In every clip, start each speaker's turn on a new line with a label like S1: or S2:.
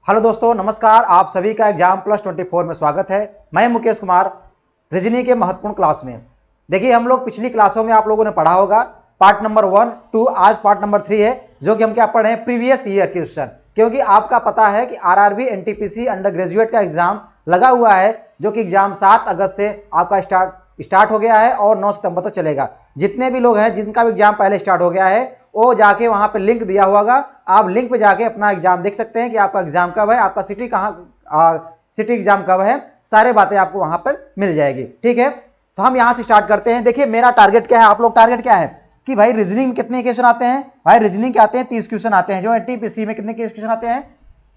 S1: Hello दोस्तों, नमस्कार। आप सभी का एग्जाम प्लस 24 में स्वागत है। मैं मुकेश कुमार, रीजनिंग के महत्वपूर्ण क्लास में। देखिए, हम लोग पिछली क्लासों में आप लोगों ने पढ़ा होगा पार्ट नंबर 1, 2, आज पार्ट नंबर 3 है, जो कि हम क्या पढ़े हैं, प्रीवियस ईयर क्वेश्चन। क्योंकि आपका पता है कि आरआरबी एनटीपीसी अंडर ग्रेजुएट का एग्जाम लगा हुआ है, जो कि एग्जाम 7 अगस्त से आपका स्टार्ट हो गया है और 9 सितंबर तक चलेगा। जितने भी लोग हैं जिनका भी एग्जाम पहले स्टार्ट हो गया है, वो जाके वहां पे लिंक दिया होगा, आप लिंक पे जाके अपना एग्जाम देख सकते हैं कि आपका एग्जाम कब है, आपका सिटी कहाँ, सिटी एग्जाम कब है, सारे बातें आपको वहां पर मिल जाएगी। ठीक है, तो हम यहां से स्टार्ट करते हैं। देखिए, मेरा टारगेट क्या है, आप लोग टारगेट क्या है कि भाई रीजनिंग में कितने क्वेश्चन आते हैं। भाई रीजनिंग के आते हैं 30 क्वेश्चन आते हैं। जो एनटीपीसी में कितने क्वेश्चन आते हैं,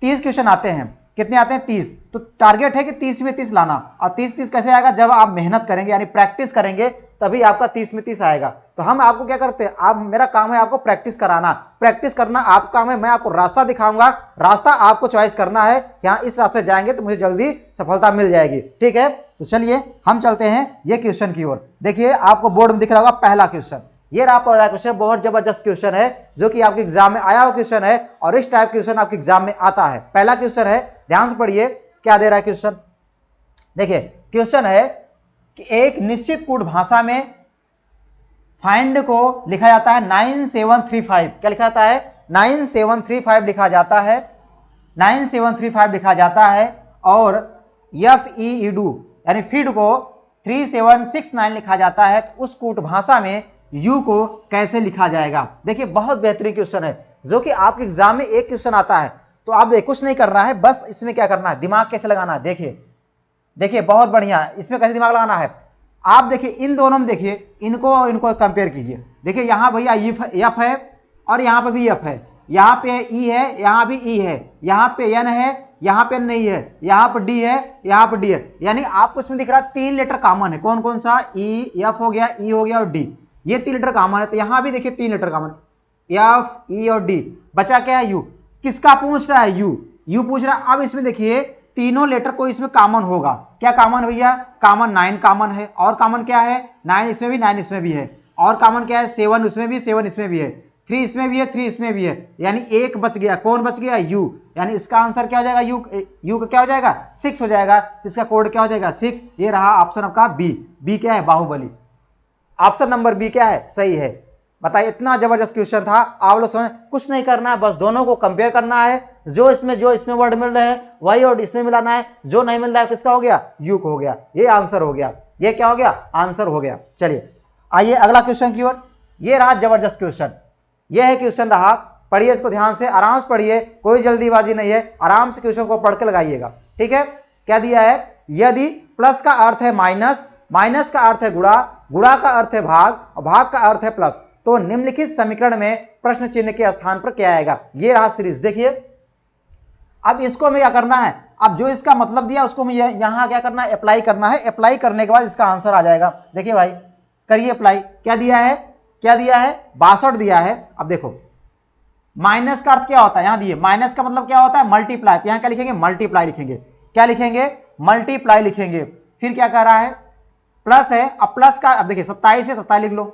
S1: 30 क्वेश्चन आते हैं। कितने आते हैं, 30। तो टारगेट है कि 30 में 30 लाना। और 30 कैसे आएगा, जब आप मेहनत करेंगे यानी प्रैक्टिस करेंगे, तभी आपका 30 में 30 आएगा। तो हम आपको क्या करते हैं, आप, मेरा काम है आपको प्रैक्टिस कराना, प्रैक्टिस करना आपका काम है। मैं आपको रास्ता दिखाऊंगा, रास्ता आपको चॉइस करना है कि हाँ इस रास्ते जाएंगे तो मुझे जल्दी सफलता मिल जाएगी। ठीक है, तो चलिए हम चलते हैं ये क्वेश्चन की ओर। देखिए, आपको बोर्ड में दिख रहा होगा पहला क्वेश्चन। ये रहा पहला क्वेश्चन, बहुत जबरदस्त क्वेश्चन है, जो कि आपके एग्जाम में आया हुआ क्वेश्चन है, और इस टाइप क्वेश्चन आपके एग्जाम में आता है। पहला क्वेश्चन है, ध्यान से पढ़िए क्या दे रहा है क्वेश्चन। देखिए, क्वेश्चन है कि एक निश्चित कूट भाषा में फाइंड को लिखा जाता है 9735। क्या लिखा जाता है, 9735 लिखा जाता है, 9735 लिखा जाता है। और FEEDU यानी फीड को 3769 लिखा जाता है। तो उस कूट भाषा में यू को कैसे लिखा जाएगा। देखिए, बहुत बेहतरीन क्वेश्चन है, जो कि आपके एग्जाम में एक क्वेश्चन आता है। तो आप देखिए, कुछ नहीं करना है, बस इसमें क्या करना है, दिमाग कैसे लगाना है। देखिए देखिए, बहुत बढ़िया, इसमें कैसे दिमाग लगाना है। आप देखिए, इन दोनों में देखिए, इनको और इनको कंपेयर कीजिए। देखिए, यहां भैया एफ है और यहां पे भी एफ है, यहां पे ई है, यहां भी ई है, यहां पे एन है, यहां पे नहीं है, यहां पर डी है, यहां पर डी है। यानी आपको इसमें दिख रहा है 3 लेटर कॉमन है। कौन कौन सा, ई, एफ हो गया, ई हो गया और डी, ये 3 लेटर कॉमन है। तो यहां भी देखिए 3 लेटर कॉमन, एफ, ई और डी। बचा क्या है, यू। किसका पूछ रहा है, यू पूछ रहा है। अब इसमें देखिए, तीनों लेटर को इसमें कॉमन होगा। क्या कॉमन भैया, कॉमन 9 कॉमन है। और कॉमन क्या है, 9 इसमें भी, 9 इसमें भी है। और कॉमन क्या है, 7 उसमें भी, 7 इसमें भी है, 3 इसमें भी है, 3 इसमें भी है। यानी एक बच गया, कौन बच गया, यू। यानी इसका आंसर क्या हो जाएगा, यू का क्या हो जाएगा, 6 हो जाएगा। इसका कोड क्या हो जाएगा, 6। ये रहा ऑप्शन आपका बी क्या है, बाहुबली। ऑप्शन नंबर बी क्या है, सही है। बताइए, इतना जबरदस्त क्वेश्चन था। आप लोग समझ, कुछ नहीं करना है, बस दोनों को कंपेयर करना है। जो इसमें वर्ड मिल रहे हैं वही और इसमें मिलाना है। जो नहीं मिल रहा है किसका हो गया, यू को हो गया। ये आंसर हो गया, ये क्या हो गया, आंसर हो गया। चलिए आइए अगला क्वेश्चन की ओर। ये रहा जबरदस्त क्वेश्चन, ये है क्वेश्चन रहा। पढ़िए इसको ध्यान से, आराम से पढ़िए, कोई जल्दीबाजी नहीं है, आराम से क्वेश्चन को पढ़ के लगाइएगा। ठीक है, क्या दिया है, यदि प्लस का अर्थ है माइनस, माइनस का अर्थ है गुणा, गुणा का अर्थ है भाग और भाग का अर्थ है प्लस, तो निम्नलिखित समीकरण में प्रश्न चिन्ह के स्थान पर क्या आएगा। ये रहा सीरीज। देखिए, अब इसको हमें क्या करना है, अब जो इसका मतलब दिया उसको हमें यहां क्या करना है, अप्लाई करना है। अप्लाई करने के बाद इसका आंसर आ जाएगा। देखिए भाई, करिए अप्लाई। क्या दिया है, क्या दिया है, 62 दिया है। अब देखो, माइनस का अर्थ क्या होता है, यहां दिए, माइनस का मतलब क्या होता है, मल्टीप्लाई। तो यहां क्या लिखेंगे, मल्टीप्लाई लिखेंगे। क्या लिखेंगे, मल्टीप्लाई लिखेंगे। फिर क्या कह रहा है, प्लस है। अब प्लस का, अब देखिए 27 है, 27 लिख लो।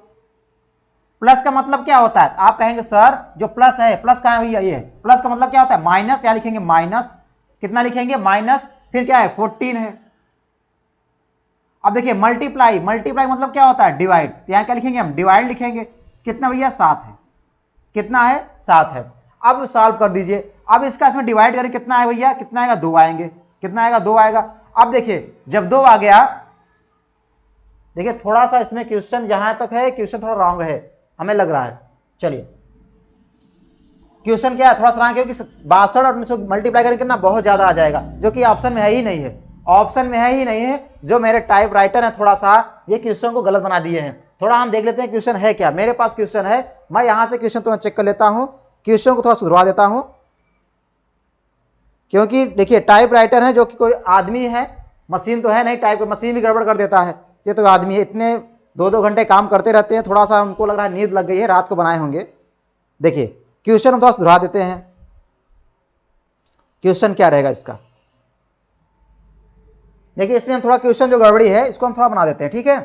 S1: प्लस का मतलब क्या होता है, आप कहेंगे सर जो प्लस है, प्लस कहां है भैया, ये प्लस का मतलब क्या होता है, माइनस। क्या लिखेंगे, माइनस। कितना लिखेंगे, माइनस। फिर क्या है, 14 है। अब देखिए मल्टीप्लाई, मल्टीप्लाई मतलब क्या होता है, डिवाइड। तो यहां क्या लिखेंगे, हम डिवाइड लिखेंगे। कितना भैया, 7 है। कितना है, 7 है। अब सॉल्व कर दीजिए। अब इसका इसमें डिवाइड करें, कितना है भैया, कितना आएगा, 2 आएंगे। कितना आएगा, 2 आएगा। अब देखिए, जब 2 आ गया, देखिए थोड़ा सा इसमें क्वेश्चन जहां तक है, क्वेश्चन थोड़ा रॉन्ग है हमें लग रहा है। चलिए, क्वेश्चन क्या है, थोड़ा सा रॉन्ग है, क्योंकि 62 और 19 मल्टीप्लाई करके ना बहुत ज्यादा आ जाएगा, जो कि ऑप्शन में है ही नहीं है। ऑप्शन में है ही नहीं है। जो मेरे टाइप राइटर है, थोड़ा सा ये क्वेश्चन को गलत बना दिए हैं। थोड़ा हम देख लेते हैं क्वेश्चन है क्या। मेरे पास क्वेश्चन है, मैं यहां से क्वेश्चन थोड़ा चेक कर लेता हूं, क्वेश्चन को थोड़ा सुधरवा देता हूं। क्योंकि देखिए, टाइप राइटर है, जो कि कोई आदमी है, मशीन तो है नहीं। टाइप मशीन भी गड़बड़ कर देता है। ये तो आदमी है, इतने 2-2 घंटे काम करते रहते हैं। थोड़ा सा हमको लग रहा है नींद लग गई है, रात को बनाए होंगे। देखिए, क्वेश्चन हम थोड़ा सुधरा देते हैं। क्वेश्चन क्या रहेगा इसका, देखिए इसमें हम थोड़ा क्वेश्चन जो गड़बड़ी है इसको हम थोड़ा बना देते हैं। ठीक है,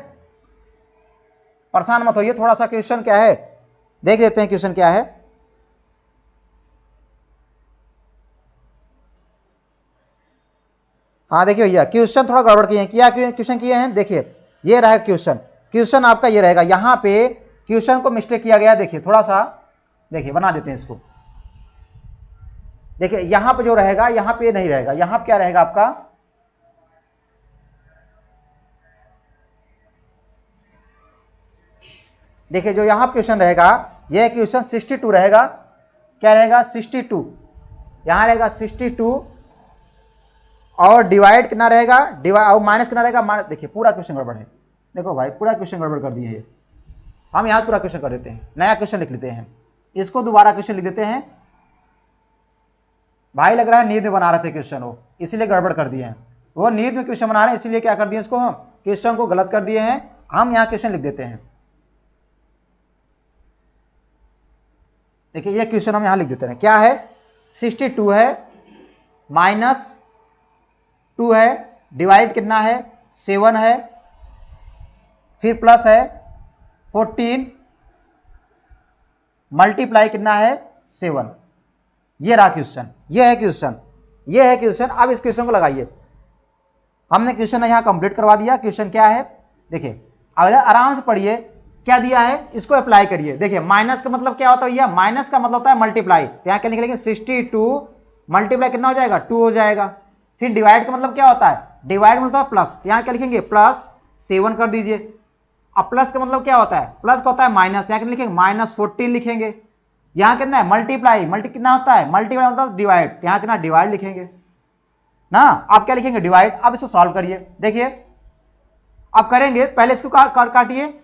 S1: परेशान मत होइए। थोड़ा सा क्वेश्चन क्या है देख लेते हैं, क्वेश्चन क्या है। हाँ देखिए भैया क्वेश्चन थोड़ा गड़बड़ किए हैं, क्या क्वेश्चन किए हैं, देखिए ये रहा क्वेश्चन, क्वेश्चन आपका ये रहेगा, यहाँ पे क्वेश्चन को मिस्टेक किया गया, देखिए थोड़ा सा देखिए बना देते हैं इसको। देखिए यहाँ पे जो रहेगा, यहाँ पे नहीं रहेगा, यहाँ पे क्या रहेगा आपका, देखिए जो यहाँ क्वेश्चन रहेगा, यह क्वेश्चन 62 रहेगा, क्या रहेगा 62, यहाँ रहेगा 62 और डिवाइड कितना रहेगा, डिवाइड और माइनस कितना रहेगा, देखिए पूरा क्वेश्चन गड़बड़ है, देखो भाई पूरा क्वेश्चन गड़बड़ कर दिए है, हम यहाँ पूरा क्वेश्चन कर देते हैं, नया क्वेश्चन लिख लेते हैं, इसको दोबारा क्वेश्चन लिख देते हैं। भाई लग रहा है नींद में बना रहे थे क्वेश्चन वो, इसीलिए गड़बड़ कर दिए हैं, वो नींद में क्वेश्चन बना रहे हैं, इसीलिए क्या कर दिए इसको, हम क्वेश्चन को गलत कर दिए हैं, हम यहाँ क्वेश्चन लिख देते हैं। देखिए ये क्वेश्चन हम यहाँ लिख देते हैं, क्या है 62 है, माइनस 2 है, डिवाइड कितना है 7 है, फिर प्लस है 14, मल्टीप्लाई कितना है 7, ये रहा क्वेश्चन, ये है क्वेश्चन, ये है क्वेश्चन। अब इस क्वेश्चन को लगाइए, हमने क्वेश्चन यहाँ कंप्लीट करवा दिया। क्वेश्चन क्या है देखिए, अगर आराम से पढ़िए, क्या दिया है इसको अप्लाई करिए। देखिए माइनस का मतलब क्या होता है भैया, माइनस का मतलब होता है मल्टीप्लाई, यहाँ क्या लिखेंगे 62 मल्टीप्लाई कितना हो जाएगा 2 हो जाएगा। फिर डिवाइड का मतलब क्या होता है, डिवाइड मतलब है प्लस, यहाँ क्या लिखेंगे प्लस 7 कर दीजिए। अब प्लस का मतलब क्या होता है, प्लस का होता है माइनस, यहाँ क्या लिखेंगे -14 लिखेंगे। यहाँ कितना है मल्टीप्लाई, मल्टी कितना होता है मल्टीप्लाई मतलब डिवाइड, यहाँ कितना डिवाइड लिखेंगे ना। आप क्या लिखेंगे डिवाइड। अब इसको सॉल्व करिए, देखिए अब करेंगे, पहले इसको काटिए,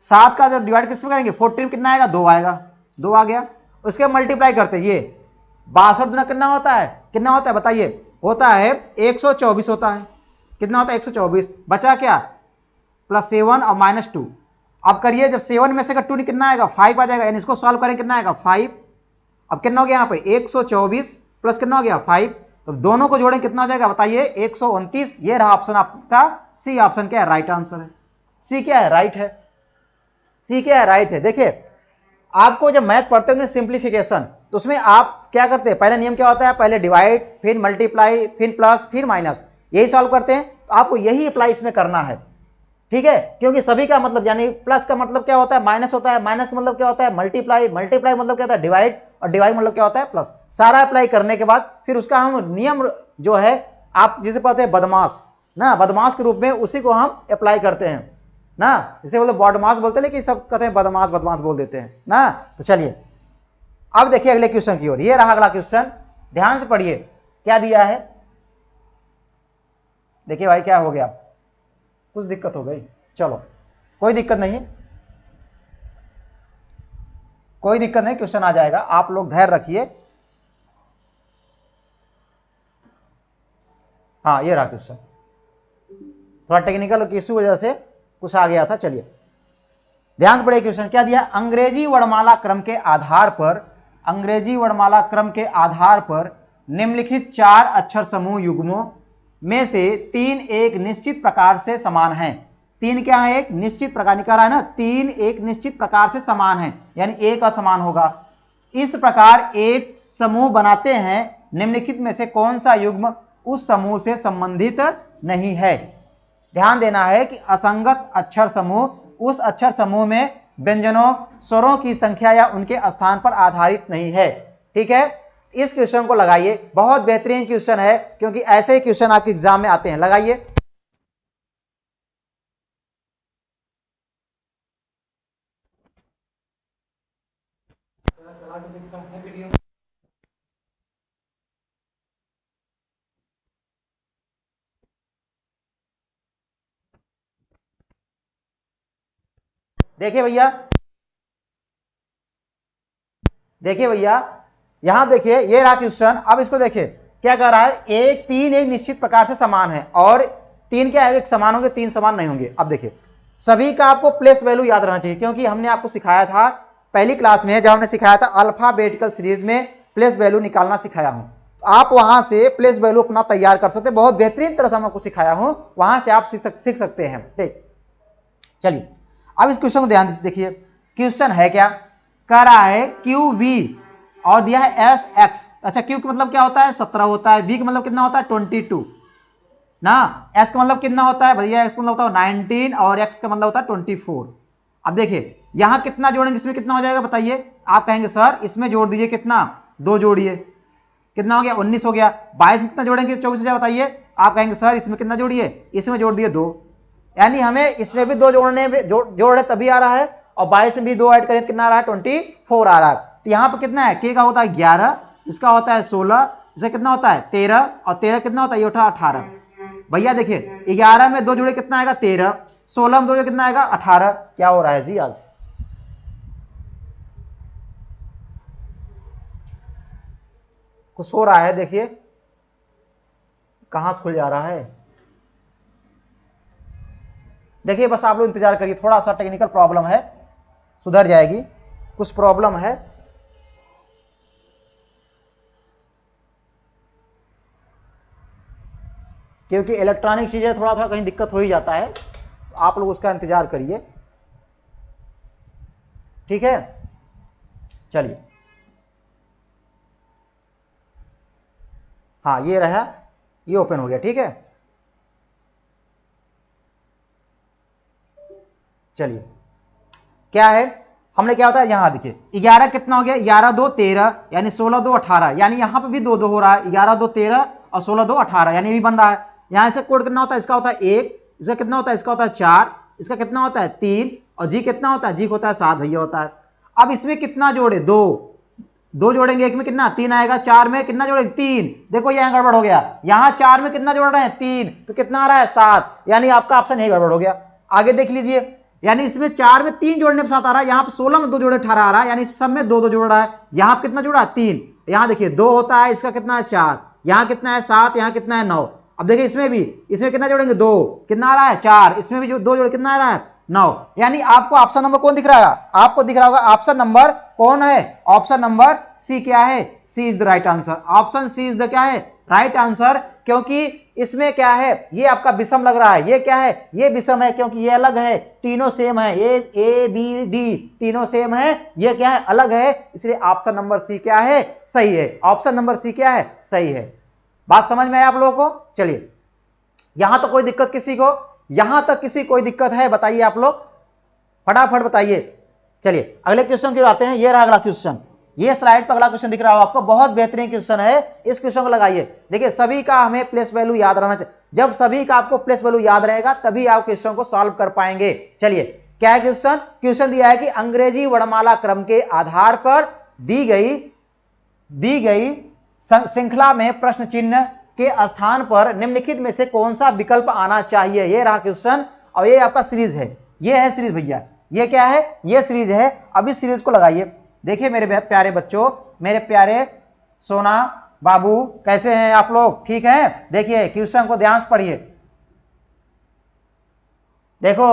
S1: 7 का जब डिवाइड किसमें करेंगे 14 कितना आएगा 2 आएगा, 2 आ गया। उसके मल्टीप्लाई करते ये 62 गुना कितना होता है बताइए, होता है 124 होता है, कितना होता है 124, बचा क्या +7 और -2। अब करिए, जब 7 में से 2 कितना आएगा 5 आ जाएगा, यानी इसको सॉल्व करें कितना आएगा 5। अब कितना हो गया यहाँ पे 124 प्लस कितना हो गया 5, तो दोनों को जोड़ें कितना हो जाएगा बताइए 129। ये रहा ऑप्शन आपका, सी ऑप्शन क्या है राइट आंसर है, सी क्या है राइट है, सी क्या है राइट है। देखिए आपको जब मैथ पढ़ते होंगे सिंप्लीफिकेशन, तो उसमें आप क्या करते हैं, पहला नियम क्या होता है, पहले डिवाइड फिर मल्टीप्लाई फिर प्लस फिर माइनस, यही सॉल्व करते हैं। तो आपको यही अप्लाई इसमें करना है, ठीक है, क्योंकि सभी का मतलब, यानी प्लस का मतलब क्या होता है माइनस होता है, माइनस मतलब क्या होता है मल्टीप्लाई, मल्टीप्लाई मतलब क्या होता है डिवाइड, और डिवाइड मतलब क्या होता है प्लस। सारा अप्लाई करने के बाद फिर उसका हम नियम जो है, आप जिसे पढ़ते हैं बदमाश ना, बदमाश के रूप में उसी को हम अप्लाई करते हैं ना, जिसे बोलते बॉडमास बोलते हैं, लेकिन सब कहते हैं बदमाश बदमाश बोल देते हैं ना। तो चलिए अब देखिए अगले क्वेश्चन की ओर, ये रहा अगला क्वेश्चन, ध्यान से पढ़िए क्या दिया है। देखिए भाई क्या हो गया, कुछ दिक्कत हो गई, चलो कोई दिक्कत नहीं, कोई दिक्कत नहीं, क्वेश्चन आ जाएगा, आप लोग धैर्य रखिए। हाँ ये रहा क्वेश्चन, थोड़ा टेक्निकल इश्यू वजह से कुछ आ गया था। चलिए ध्यान से पढ़िए क्वेश्चन क्या दिया, अंग्रेजी वर्णमाला क्रम के आधार पर, अंग्रेजी वर्णमाला क्रम के आधार पर निम्नलिखित 4 अक्षर समूह युग्मों में से 3 एक निश्चित प्रकार से समान हैं। 3 क्या है, एक निश्चित प्रकार निकाला है ना, 3 एक निश्चित प्रकार से समान है, यानी एक असमान होगा। इस प्रकार एक समूह बनाते हैं, निम्नलिखित में से कौन सा युग्म उस समूह से संबंधित नहीं है। ध्यान देना है कि असंगत अक्षर समूह उस अक्षर समूह में व्यंजनों स्वरों की संख्या या उनके स्थान पर आधारित नहीं है, ठीक है। इस क्वेश्चन को लगाइए, बहुत बेहतरीन क्वेश्चन है, क्योंकि ऐसे ही क्वेश्चन आपके एग्जाम में आते हैं। लगाइए, देखिए भैया, देखिए भैया यहां देखिए, ये रहा क्वेश्चन। अब इसको देखिए क्या कर रहा है, 3 एक निश्चित प्रकार से समान है, और 3 क्या है, एक समान होंगे 3 समान नहीं होंगे। अब देखिए सभी का आपको प्लेस वैल्यू याद रहना चाहिए, क्योंकि हमने आपको सिखाया था पहली क्लास में, जब हमने सिखाया था अल्फाबेटिकल सीरीज में प्लेस वैल्यू निकालना सिखाया हूं, तो आप वहां से प्लेस वैल्यू अपना तैयार कर सकते हैं, बहुत बेहतरीन तरह से हम आपको सिखाया हूं, वहां से आप सीख सकते हैं, ठीक। चलिए अब इस क्वेश्चन को ध्यान से देखिए, क्वेश्चन है क्या, कह रहा है क्यू बी और दिया है एस एक्स। अच्छा क्यू का मतलब क्या होता है 17 होता है, बी का मतलब कितना होता है 22, ना। x का मतलब कितना होता है भैया, x का मतलब होता है 19 और x का मतलब होता है 24। अब देखिए यहां कितना जोड़ेंगे, इसमें कितना हो जाएगा बताइए। आप कहेंगे सर इसमें जोड़ दीजिए कितना, 2 जोड़िए, कितना हो गया 19 हो गया। 22 में कितना जोड़ेंगे 24 से बताइए। आप कहेंगे सर इसमें कितना जोड़िए, इसमें जोड़ दिए 2, यानी हमें इसमें भी 2 जोड़ने में जोड़ तभी आ रहा है, और 22 में भी 2 ऐड करें कितना आ रहा है 24 आ रहा है। तो यहाँ पर कितना है, k का होता है 11, इसका होता है 16, इसका कितना होता है 13, और 13 कितना होता है ये उठा 18। भैया देखिए 11 में 2 जोड़े कितना आएगा 13, 16 में 2 जोड़े कितना आएगा 18। क्या हो रहा है जी आज, कुछ हो रहा है, देखिए कहां से खुल जा रहा है। देखिए बस आप लोग इंतजार करिए, थोड़ा सा टेक्निकल प्रॉब्लम है, सुधर जाएगी, कुछ प्रॉब्लम है। क्योंकि इलेक्ट्रॉनिक चीजें थोड़ा थोड़ा कहीं दिक्कत हो ही जाता है, तो आप लोग उसका इंतजार करिए, ठीक है। चलिए हाँ ये रहा, ये ओपन हो गया, ठीक है। चलिए क्या है, हमने क्या होता है यहां देखिए 11 कितना हो गया, 11 2 13, यानी 16 2 18, यानी यहां पे भी 2 2 हो रहा है, 11 2 13 और 16 2 18, यानी ये भी बन रहा है। यहां से कोड कितना होता है, इसका होता है 1, इसका कितना होता है, इसका होता है 4, इसका कितना होता है 3, और जी कितना होता है, जी होता है 7 भैया होता है। अब इसमें कितना जोड़े, 2 जोड़ेंगे, एक में कितना 3 आएगा, 4 में कितना जोड़ेंगे 3, देखो यहां गड़बड़ हो गया, यहां 4 में कितना जोड़ रहे हैं 3, तो कितना आ रहा है 7, यानी आपका ऑप्शन यही गड़बड़ हो गया। आगे देख लीजिए, यानी इसमें 4 में 3 जोड़ने के साथ आ रहा है, यहाँ पे 16 में 2 जोड़े 18 आ रहा है, यानी इस सब में 2 2 जोड़ रहा है। यहाँ पे कितना जोड़ा 3, यहाँ देखिए 2 होता है, इसका कितना है 4, यहाँ कितना है 7, यहाँ कितना है 9। अब देखिए इसमें भी, इसमें कितना जोड़ेंगे 2, कितना आ रहा है 4, इसमें भी जो 2 जोड़े कितना आ रहा है 9। यानी आपको ऑप्शन नंबर कौन दिख रहा है, आपको दिख रहा होगा ऑप्शन नंबर कौन है, ऑप्शन नंबर सी क्या है, C is the right answer. Option C is the क्या है, राइट आंसर। क्योंकि इसमें क्या है, ये आपका विषम लग रहा है, ये क्या है, ये विषम है, क्योंकि ये अलग है, तीनों सेम है, ए बी डी तीनों सेम है, ये क्या है अलग है, इसलिए ऑप्शन नंबर सी क्या है, सही है। ऑप्शन नंबर सी क्या है, सही है। बात समझ में आया आप लोगों को। चलिए यहां तक कोई दिक्कत किसी को, यहां तक किसी कोई दिक्कत है बताइए आप लोग, फटाफट बताइए। चलिए अगले क्वेश्चन की आते हैं, ये रहा अगला क्वेश्चन, ये स्लाइड पर अगला क्वेश्चन दिख रहा हो आपको, बहुत बेहतरीन क्वेश्चन है, इस क्वेश्चन को लगाइए। देखिए सभी का हमें प्लेस वैल्यू याद रहना चाहिए, जब सभी का आपको प्लेस वैल्यू याद रहेगा तभी आप क्वेश्चन को सॉल्व कर पाएंगे। चलिए क्या है क्वेश्चन, क्वेश्चन दिया है कि अंग्रेजी वर्णमाला क्रम के आधार पर दी गई श्रृंखला में प्रश्न चिन्ह के स्थान पर निम्नलिखित में से कौन सा विकल्प आना चाहिए। ये रहा क्वेश्चन, और ये आपका सीरीज है, ये है सीरीज भैया, ये क्या है, ये सीरीज है। अब इस सीरीज को लगाइए। देखिए मेरे प्यारे बच्चों, मेरे प्यारे सोना बाबू, कैसे हैं आप लोग, ठीक हैं। देखिए क्वेश्चन को ध्यान से पढ़िए, देखो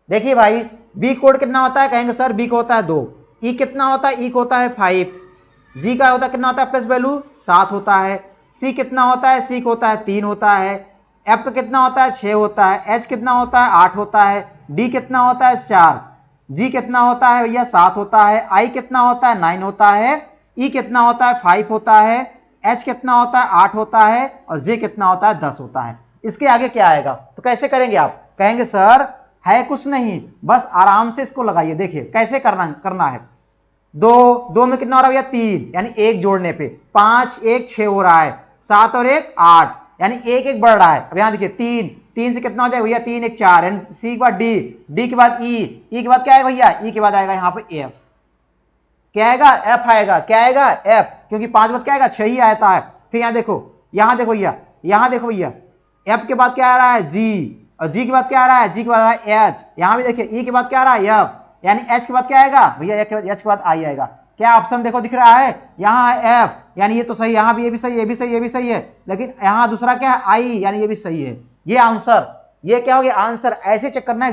S1: देखिए भाई, बी कोड कितना होता है, कहेंगे सर बी को होता है 2, ई कितना होता है, ई को होता है 5, जी का होता है कितना होता है प्लस वैल्यू 7 होता है, सी कितना होता है, सी को होता है 3 होता है, एफ का कितना होता है 6 होता है, एच कितना होता है 8 होता है, डी कितना होता है 4, जी कितना होता है भैया 7 होता है, आई कितना होता है 9 होता है, ई कितना होता है 5 होता है, एच कितना होता है 8 होता है, और जे कितना होता है 10 होता है। इसके आगे क्या आएगा, तो कैसे करेंगे आप, कहेंगे सर है कुछ नहीं, बस आराम से इसको लगाइए। देखिए कैसे करना है, 2 में कितना हो रहा है भैया 3, यानी 1 जोड़ने पे 5 1 6 हो रहा है, 7 और 1 8, यानी 1 1 बढ़ रहा है। अब यहाँ देखिए 3 से कितना हो जाएगा भैया 3 1 4, यानी सी के बाद डी, डी के बाद ई, ई के बाद क्या आएगा भैया, ई के बाद आएगा यहाँ पे एफ, क्या आएगा एफ आएगा, क्या आएगा एफ, क्योंकि 5 बाद क्या आएगा 6 ही आता है। फिर यहाँ देखो भैया, यहाँ देखो भैया, एफ के बाद क्या आ रहा है जी, और जी के बाद क्या आ रहा है, जी के बाद आ रहा है एच, यहाँ भी देखिए ई के बाद क्या आ रहा है एफ, यानी एच के बाद क्या आएगा भैया, एच के बाद आई आएगा। क्या ऑप्शन देखो दिख रहा है, यहाँ है एफ, यानी ये तो सही, यहाँ भी ये भी सही, ये भी सही, ये भी सही है, लेकिन यहाँ दूसरा क्या है आई, यानी ये भी सही है। ये आंसर, ये क्या हो गया आंसर। ऐसे चेक करना है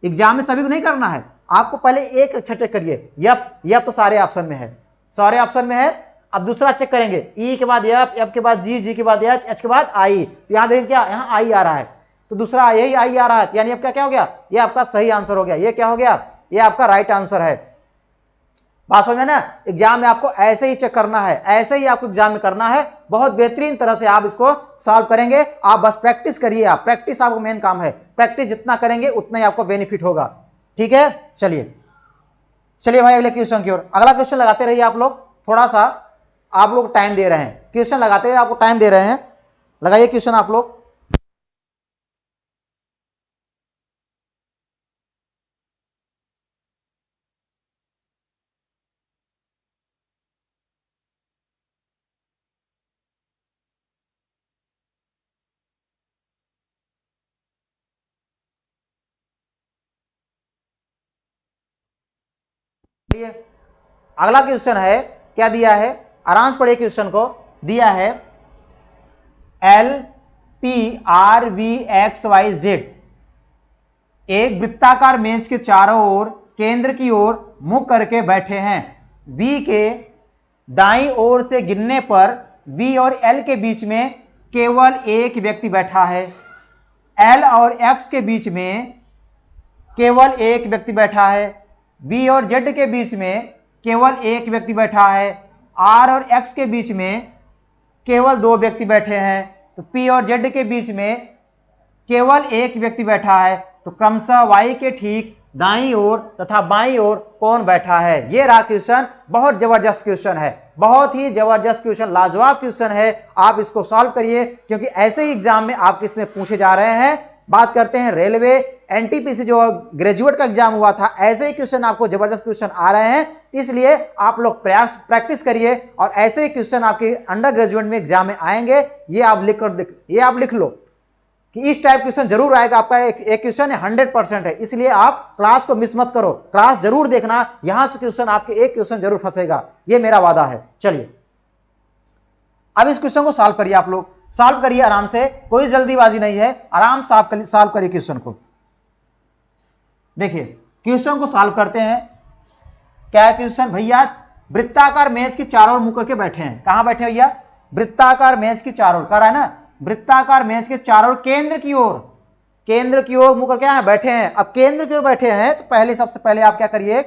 S1: एग्जाम में सभी को नहीं करना है, आपको पहले एक अच्छा चेक करिए, यप तो सारे ऑप्शन में है, सारे ऑप्शन में है। अब दूसरा चेक करेंगे, ई के बाद यप, एफ के बाद जी, जी के बाद एच, एच के बाद आई, तो यहाँ देखें क्या यहाँ आई आ रहा है, तो दूसरा यही आई आ रहा है, यानी आपका क्या हो गया, ये आपका सही आंसर हो गया। ये क्या हो गया, ये आपका राइट आंसर है। बात समझ में ना, एग्जाम में आपको ऐसे ही चेक करना है, ऐसे ही आपको एग्जाम में करना है, बहुत बेहतरीन तरह से आप इसको सॉल्व करेंगे। आप बस प्रैक्टिस करिए, आप प्रैक्टिस आपको मेन काम है, प्रैक्टिस जितना करेंगे उतना ही आपको बेनिफिट होगा। ठीक है, चलिए चलिए भाई अगले क्वेश्चन की ओर। अगला क्वेश्चन लगाते रहिए आप लोग, थोड़ा सा आप लोग टाइम दे रहे हैं, क्वेश्चन लगाते रहिए, आपको टाइम दे रहे हैं, लगाइए क्वेश्चन आप लोग। अगला क्वेश्चन है, क्या दिया है, आराम से पढ़िए क्वेश्चन को। दिया है L P R V X Y Z एक वृत्ताकार मेज के चारों ओर केंद्र की ओर मुख करके बैठे हैं। बी के दाईं ओर से गिनने पर वी और एल के बीच में केवल एक व्यक्ति बैठा है। एल और एक्स के बीच में केवल एक व्यक्ति बैठा है। बी और जेड के बीच में केवल एक व्यक्ति बैठा है। आर और एक्स के बीच में केवल दो व्यक्ति बैठे हैं। तो पी और जेड के बीच में केवल एक व्यक्ति बैठा है। तो क्रमशः वाई के ठीक दाईं ओर तथा बाईं ओर कौन बैठा है। ये रहा क्वेश्चन, बहुत जबरदस्त क्वेश्चन है, बहुत ही जबरदस्त क्वेश्चन, लाजवाब क्वेश्चन है। आप इसको सॉल्व करिए, क्योंकि ऐसे ही एग्जाम में आपके इसमें पूछे जा रहे हैं। बात करते हैं रेलवे एनटीपीसी जो ग्रेजुएट का एग्जाम हुआ था, ऐसे ही क्वेश्चन आपको जबरदस्त क्वेश्चन आ रहे हैं, इसलिए आप लोग प्रैक्टिस करिए और ऐसे ही क्वेश्चन आपके अंडर ग्रेजुएट में एग्जाम में आएंगे। ये आप लिख लो कि इस टाइप क्वेश्चन जरूर आएगा। आपका एक क्वेश्चन है 100% है, इसलिए आप क्लास को मिस मत करो, क्लास जरूर देखना, यहां से क्वेश्चन आपके एक क्वेश्चन जरूर फंसेगा, ये मेरा वादा है। चलिए अब इस क्वेश्चन को सॉल्व करिए, आप लोग सॉल्व करिए आराम से, कोई जल्दीबाजी नहीं है, आराम से सॉल्व करिए क्वेश्चन को। देखिए क्वेश्चन को सॉल्व करते हैं। क्या है क्वेश्चन भैया, वृत्ताकार मेज की चारों ओर मुंह करके बैठे हैं। कहां बैठे भैया, वृत्ताकार मेज की चारों ओर, कर रहा है ना, वृत्ताकार मेज के चारों ओर केंद्र की ओर मुंह करके यहां बैठे हैं। अब केंद्र की ओर बैठे हैं तो पहले सबसे पहले आप क्या करिए,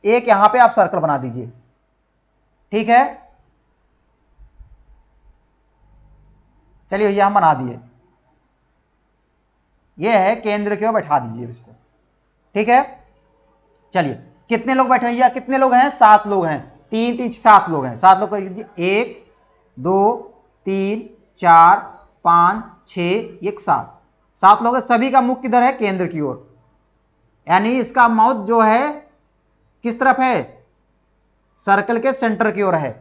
S1: एक यहां पे आप सर्कल बना दीजिए। ठीक है, चलिए भैया हम बना दिए, ये है केंद्र की ओर बैठा दीजिए इसको। ठीक है, चलिए कितने लोग बैठे भैया, कितने लोग हैं, 7 लोग हैं, 3 3 7 लोग हैं, 7 लोग कर दीजिए, 1 2 3 4 5 6 1 7 लोग हैं। सभी का मुख किधर है, केंद्र की ओर, यानी इसका माउथ जो है किस तरफ है, सर्कल के सेंटर की ओर है।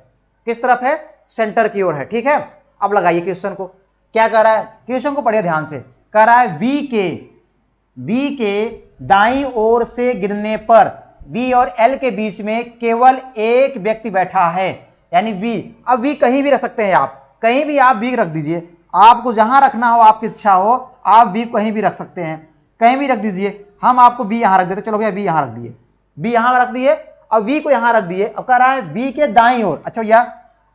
S1: किस तरफ है, सेंटर की ओर है। ठीक है, अब लगाइए क्वेश्चन को, क्या कर रहा है, क्वेश्चन को पढ़िए ध्यान से। कह रहा है वी के दाईं ओर से गिरने पर बी और एल के बीच में केवल एक व्यक्ति बैठा है, यानी बी। अब बी कहीं भी रख सकते हैं आप, कहीं भी आप बी रख दीजिए, आपको जहां रखना हो, आपकी इच्छा हो, आप बी कहीं भी रख सकते हैं, कहीं भी रख दीजिए। हम आपको बी यहां रख देते, चलो भैया बी यहां रख दिए, बी यहां रख दिए, अब वी को यहां रख दिए। अब कह रहा है बी के दाईं ओर, अच्छा भैया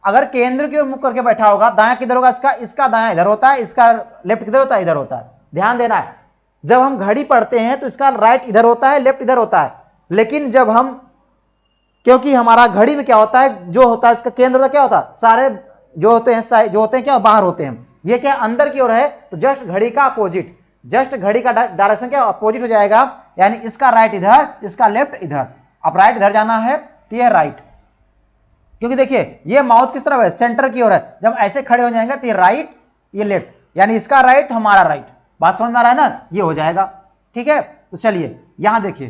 S1: अगर केंद्र की ओर मुख करके बैठा होगा, दायां किधर होगा, इसका दायां इधर होता है, इसका लेफ्ट किधर होता है, इधर होता है। ध्यान देना है, जब हम घड़ी पढ़ते हैं तो इसका राइट इधर होता है, लेफ्ट इधर होता है, लेकिन जब हम, क्योंकि हमारा घड़ी में क्या होता है, जो होता है इसका केंद्र होता क्या होता है, सारे जो होते हैं क्या बाहर होते हैं, ये क्या अंदर की ओर है, तो जस्ट घड़ी का अपोजिट, जस्ट घड़ी का डायरेक्शन क्या अपोजिट हो जाएगा, यानी इसका राइट इधर, इसका लेफ्ट इधर। अब राइट इधर जाना है तो ये राइट, क्योंकि देखिए ये माउथ किस तरफ है, सेंटर की ओर है। जब ऐसे खड़े हो जाएंगे तो ये राइट ये लेफ्ट, यानी इसका राइट हमारा राइट। बात समझ में आ रहा है ना, ये हो जाएगा। ठीक है, तो चलिए यहां देखिए,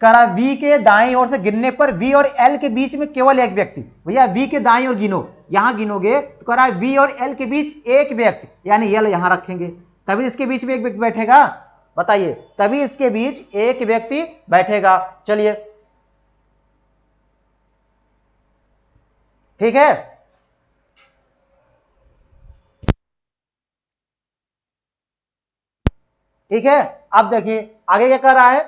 S1: कह रहा वी के दाईं ओर से गिनने पर वी और एल के बीच में केवल एक व्यक्ति। भैया वी के दाईं ओर गिनो, यहां गिनोगे तो कह रहा है वी और एल के बीच एक व्यक्ति, यानी एल यहां रखेंगे, तभी इसके बीच में एक व्यक्ति बैठेगा। बताइए, तभी इसके बीच एक व्यक्ति बैठेगा। चलिए ठीक है, ठीक है। अब देखिए आगे क्या कर रहा है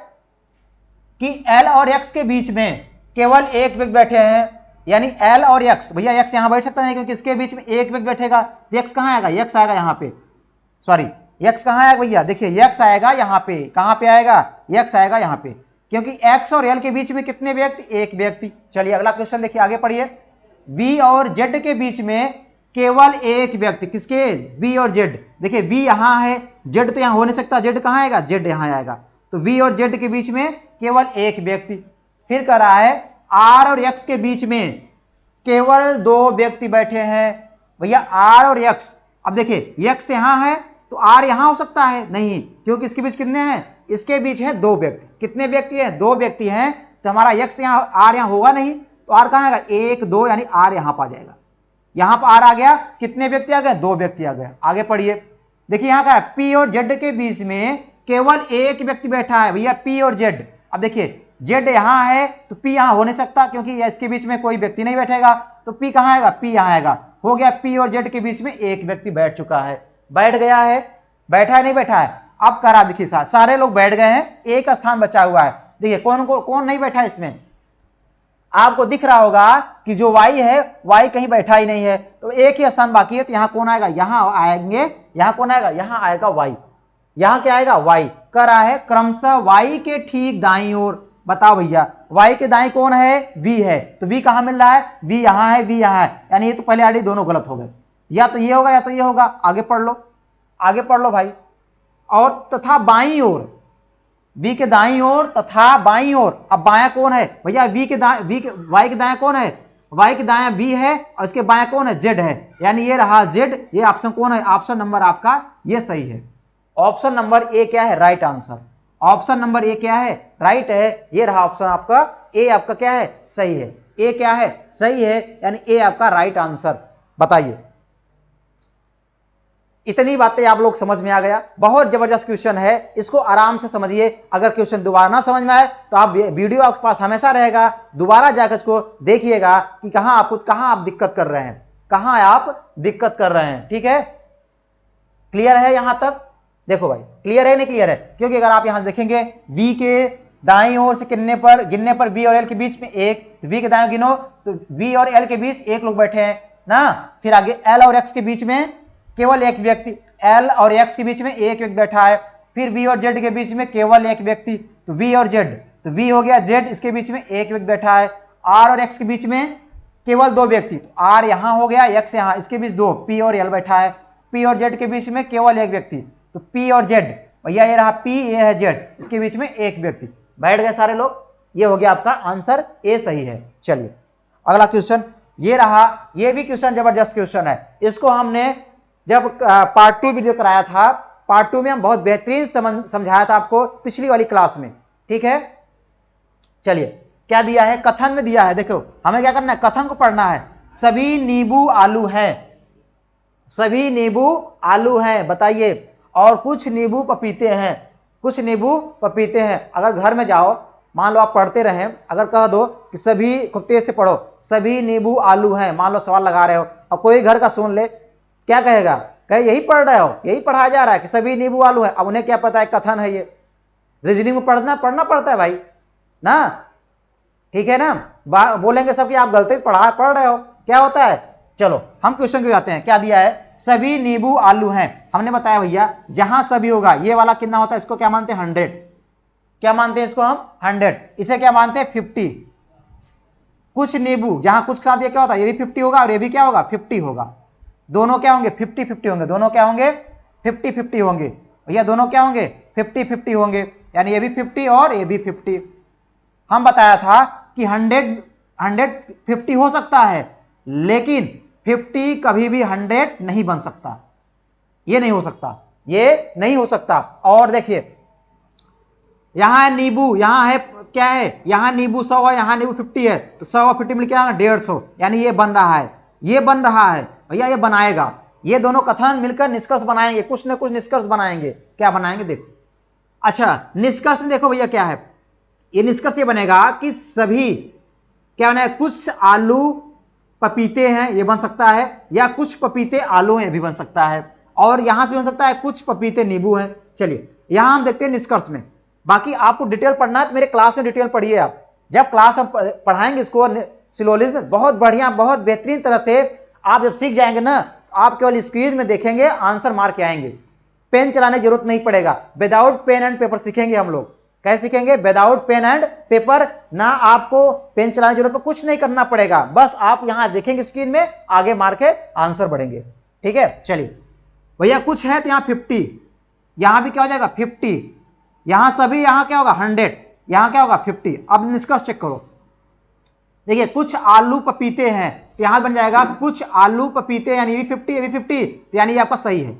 S1: कि एल और एक्स के बीच में केवल एक व्यक्ति बैठे हैं, यानी एल और एक्स। भैया एक्स यहां बैठ सकता है क्योंकि इसके बीच में एक व्यक्ति बैठेगा, तो एक्स कहां आएगा, एक्स आएगा यहां पे, सॉरी एक्स कहां आएगा भैया, देखिए एक्स आएगा यहां पे, कहां पे आएगा, एक्स आएगा यहां पे। क्योंकि x और l के बीच में कितने व्यक्ति, एक व्यक्ति। चलिए अगला क्वेश्चन देखिए, आगे पढ़िए। v और z के बीच में केवल एक व्यक्ति, किसके, v और z। देखिए v यहां है, z तो यहां हो नहीं सकता, z कहां आएगा, z यहां आएगा, तो v और z के बीच में केवल एक व्यक्ति। फिर कह रहा है r और x के बीच में केवल दो व्यक्ति बैठे हैं। भैया r और x, अब देखिए x यहां है तो r यहां हो सकता है नहीं, क्योंकि इसके बीच कितने हैं, इसके बीच है दो व्यक्ति। कितने व्यक्ति हैं, दो व्यक्ति हैं, तो हमारा x यहाँ r यहाँ होगा नहीं, तो r कहाँ आएगा, एक दो, यानी r यहाँ पर आ जाएगा। यहाँ पर r आ गया, कितने व्यक्ति आ गए, दो व्यक्ति आ गए। आगे पढ़िए, देखिए यहाँ का p और z के बीच में केवल एक व्यक्ति बैठा है। भैया p और z, अब देखिए z यहाँ है तो p यहाँ हो नहीं सकता, क्योंकि इसके बीच में कोई व्यक्ति नहीं बैठेगा, तो p कहाँ आएगा, p यहाँ आएगा। हो गया, p और z के बीच में एक व्यक्ति बैठ चुका है, बैठ गया है, बैठा है नहीं बैठा है। अब करा देखिए, सारे लोग बैठ गए हैं, एक स्थान बचा हुआ है। देखिए कौन नहीं बैठा इसमें, आपको दिख रहा होगा कि जो y है, y कहीं बैठा ही नहीं है, तो एक ही स्थान बाकी है, तो यहाँ कौन आएगा, यहाँ आएंगे, यहाँ कौन आएगा, यहाँ आएगा y। यहाँ क्या आएगा, y। कर रहा है क्रमशः y के ठीक दाईं ओर। बताओ भैया y के दाईं कौन है, v है, तो v कहाँ मिल रहा है, v यहाँ है, v यहाँ है, यानी ये तो पहले आड़ी दोनों गलत हो गए, या तो ये होगा या तो ये होगा। आगे पढ़ लो, आगे पढ़ लो भाई। और तथा बाईं ओर, v के दाईं ओर तथा बाईं ओर, अब बायां कौन है भैया, y के दायां कौन है, y के दायां v है, और इसके बायां कौन है, z है, यानी ये रहा z। ये ऑप्शन कौन है, ऑप्शन नंबर आपका ये सही है। ऑप्शन नंबर ए क्या है, right answer. Option number A क्या है, राइट है, ये रहा ऑप्शन आपका ए, आपका क्या है, सही है। ए क्या है, सही है, यानी ए आपका राइट आंसर। बताइए, इतनी बातें आप लोग समझ में आ गया। बहुत जबरदस्त क्वेश्चन है, इसको आराम से समझिए। अगर क्वेश्चन दोबारा ना समझ में आए तो आप, वीडियो आपके पास हमेशा रहेगा, दोबारा जाकर इसको देखिएगा कि कहां आप दिक्कत कर रहे हैं, कहां आप दिक्कत कर रहे हैं। ठीक है, क्लियर है यहां तक, देखो भाई क्लियर है नहीं क्लियर है, क्योंकि अगर आप यहां देखेंगे v के दाईं ओर से गिनने पर v और l के बीच में एक, तो v के दाएं गिनो तो v और l के बीच एक लोग बैठे हैं ना। फिर आगे l और x के बीच में केवल एक व्यक्ति, l और x के बीच में एक व्यक्ति बैठा है। फिर v और z के बीच में केवल एक व्यक्ति, तो v और z, तो v हो गया, z इसके बीच में एक व्यक्ति बैठा है। r और x के बीच में केवल दो व्यक्ति, तो r यहाँ हो गया, x यहाँ, इसके बीच दो, p और l बैठा है। p और z के बीच में केवल एक व्यक्ति, तो p और z, भैया ये रहा p, ये है z, इसके बीच में एक व्यक्ति, बैठ गए सारे लोग। ये हो गया आपका आंसर, ए सही है। चलिए अगला क्वेश्चन ये रहा, ये भी क्वेश्चन जबरदस्त क्वेश्चन है। इसको हमने जब पार्ट 2 वीडियो कराया था, पार्ट 2 में हम बहुत बेहतरीन समझाया था आपको पिछली वाली क्लास में। ठीक है, चलिए क्या दिया है, कथन में दिया है। देखो हमें क्या करना है, कथन को पढ़ना है। सभी नींबू आलू हैं, सभी नींबू आलू हैं, बताइए। और कुछ नींबू पपीते हैं, कुछ नींबू पपीते हैं। अगर घर में जाओ, मान लो आप पढ़ते रहे, अगर कह दो कि सभी, खूब तेज से पढ़ो, सभी नींबू आलू हैं, मान लो सवाल लगा रहे हो, और कोई घर का सुन ले, क्या कहेगा, कहे यही पढ़ रहे हो, यही पढ़ाया जा रहा है कि सभी नींबू आलू है। अब उन्हें क्या पता है कथन है, ये रीजनिंग में पढ़ना पड़ता है भाई ना। ठीक है ना, बोलेंगे सब कि आप गलती पढ़ रहे हो, क्या होता है। चलो हम क्वेश्चन को जाते हैं, क्या दिया है, सभी नींबू आलू हैं। हमने बताया भैया जहां सभी होगा, ये वाला कितना होता है, इसको क्या मानते हैं, 100। क्या मानते हैं इसको हम, 100। इसे क्या मानते हैं, 50। कुछ नींबू, जहां कुछ के साथ ये क्या होता है, ये भी 50 होगा और ये भी क्या होगा, 50 होगा। दोनों क्या होंगे, 50-50 होंगे, दोनों क्या होंगे, 50-50 होंगे भैया, दोनों क्या होंगे, 50-50 होंगे, यानी ये भी 50 और ये भी 50। हम बताया था कि 100-50 हो सकता है, लेकिन 50 कभी भी 100 नहीं बन सकता, ये नहीं हो सकता, ये नहीं हो सकता। और देखिए यहां है नींबू, यहां है क्या है, यहां नींबू 100 है, यहां नींबू 50 है, तो 100 और 50 मिलकर क्या है, 150, यानी ये बन रहा है, ये बन रहा है भैया, ये बनाएगा। ये दोनों कथन मिलकर निष्कर्ष बनाएंगे, कुछ न कुछ निष्कर्ष बनाएंगे। क्या बनाएंगे, देखो। अच्छा निष्कर्ष में देखो भैया क्या है, ये निष्कर्ष ये बनेगा कि सभी क्या बनेगा, कुछ आलू पपीते हैं, ये बन सकता है, या कुछ पपीते आलू हैं, ये भी बन सकता है, और यहां से बन सकता है कुछ पपीते नींबू हैं। चलिए यहां हम देखते हैं निष्कर्ष में। बाकी आपको डिटेल पढ़ना है तो मेरे क्लास में डिटेल पढ़िए आप, जब क्लास हम पढ़ाएंगे इसको सिलोलिज्म में, बहुत बढ़िया, बहुत बेहतरीन तरह से आप जब सीख जाएंगे ना, तो आप केवल स्क्रीन में देखेंगे, आंसर मार के आएंगे, पेन चलाने की जरूरत नहीं पड़ेगा। विदाउट पेन एंड पेपर सीखेंगे हम लोग, कैसे सीखेंगे? विदाउट पेन एंड पेपर, ना आपको पेन चलाने की जरूरत, कुछ नहीं करना पड़ेगा, बस आप यहां देखेंगे स्क्रीन में, आगे मार के आंसर बढ़ेंगे। ठीक है, चलिए भैया कुछ है तो यहां 50, यहां भी क्या हो जाएगा 50, यहां सभी, यहां क्या होगा 100, यहां क्या होगा 50। अब निष्कर्ष चेक करो, देखिए कुछ आलू पपीते हैं तो यहां बन जाएगा कुछ आलू पपीते, यानी ये भी 50 ये भी 50, तो यानी ये आपका सही है,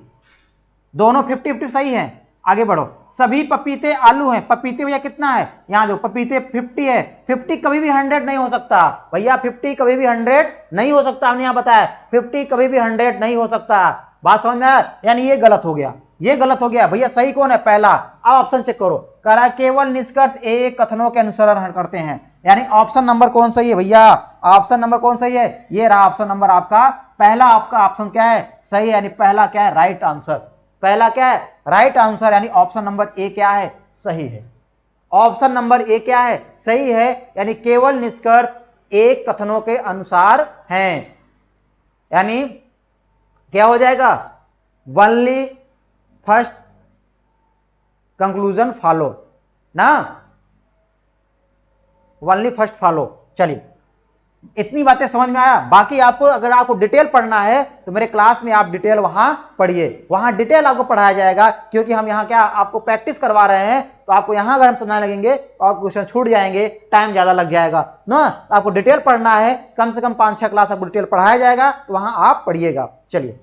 S1: दोनों 50-50 सही है। आगे बढ़ो, सभी पपीते आलू हैं, पपीते भैया कितना है, यहां देखो पपीते 50 है, 50 कभी भी 100 नहीं हो सकता भैया, 50 कभी भी 100 नहीं हो सकता, हमने यहां बताया 50 कभी भी 100 नहीं हो सकता। बात समझ में आया? यानी ये गलत हो गया, ये गलत हो गया भैया। सही कौन है? पहला। अब ऑप्शन चेक करो, कह रहा है केवल निष्कर्ष एक कथनों के अनुसरण करते हैं, यानी ऑप्शन नंबर कौन सही है भैया? ऑप्शन नंबर कौन सही है? ये रहा ऑप्शन नंबर आपका पहला, आपका ऑप्शन क्या है? सही है, यानी पहला क्या है? Right answer. पहला क्या है? राइट आंसर, यानी ऑप्शन नंबर ए क्या है? सही है। ऑप्शन नंबर ए क्या है? सही है, यानी केवल निष्कर्ष एक कथनों के अनुसार हैं, यानी क्या हो जाएगा? ओनली फर्स्ट कंक्लूजन फॉलो ना, ओनली फर्स्ट फॉलो। चलिए इतनी बातें समझ में आया। बाकी आपको अगर आपको डिटेल पढ़ना है तो मेरे क्लास में आप डिटेल वहां पढ़िए, वहां डिटेल आपको पढ़ाया जाएगा, क्योंकि हम यहाँ क्या आपको प्रैक्टिस करवा रहे हैं, तो आपको यहाँ अगर हम समझाने लगेंगे तो और क्वेश्चन छूट जाएंगे, टाइम ज्यादा लग जाएगा ना। आपको डिटेल पढ़ना है, कम से कम 5-6 क्लास आपको डिटेल पढ़ाया जाएगा, तो वहां आप पढ़िएगा। चलिए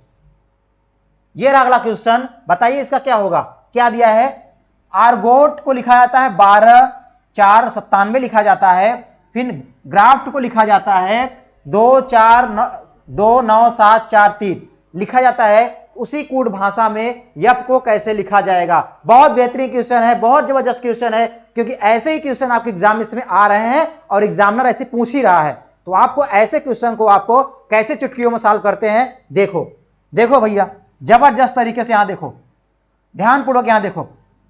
S1: ये रहा अगला क्वेश्चन, बताइए इसका क्या होगा? क्या दिया है? आर्गोट को लिखा जाता है 12/497 लिखा जाता है, फिर ग्राफ्ट को लिखा जाता है 29743 लिखा जाता है। उसी कूट भाषा में यप को कैसे लिखा जाएगा? बहुत बेहतरीन क्वेश्चन है, बहुत जबरदस्त क्वेश्चन है, क्योंकि ऐसे ही क्वेश्चन आपके एग्जाम में आ रहे हैं और एग्जामिनर ऐसे पूछ ही रहा है, तो आपको ऐसे क्वेश्चन को आपको कैसे चुटकियों में सॉल्व करते हैं देखो। देखो भैया जबरदस्त तरीके से यहां देखो, ध्यानपूर्वक यहां देखो,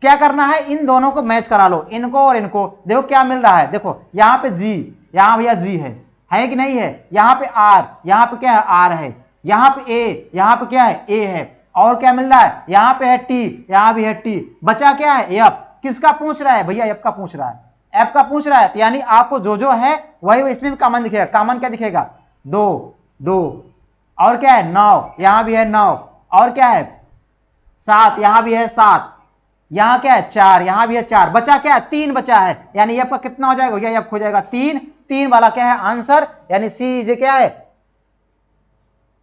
S1: क्या करना है? इन दोनों को मैच करा लो, इनको और इनको। देखो क्या मिल रहा है, देखो यहां पे जी, यहां भैया जी है कि नहीं है? यहां पे आर, यहां पे क्या है? आर है। यहां पे ए, यहां पे क्या है? ए है। और क्या मिल रहा है? यहां पे है टी, यहां भी है टी। बचा क्या है? एफ। किसका पूछ रहा है भैया? एफ का पूछ रहा है, एफ का पूछ रहा है, यानी आपको जो है वही इसमें भी कॉमन दिखेगा। कॉमन क्या दिखेगा? 2 2, और क्या है? 9, यहां भी है 9, और क्या है? 7, यहां भी है 7, यहां क्या है? 4, यहां भी है 4। बचा क्या है? 3 बचा है, यानी एफ का कितना हो जाएगा? एफ हो जाएगा 3। 3 वाला क्या है आंसर? यानी सी इज क्या है?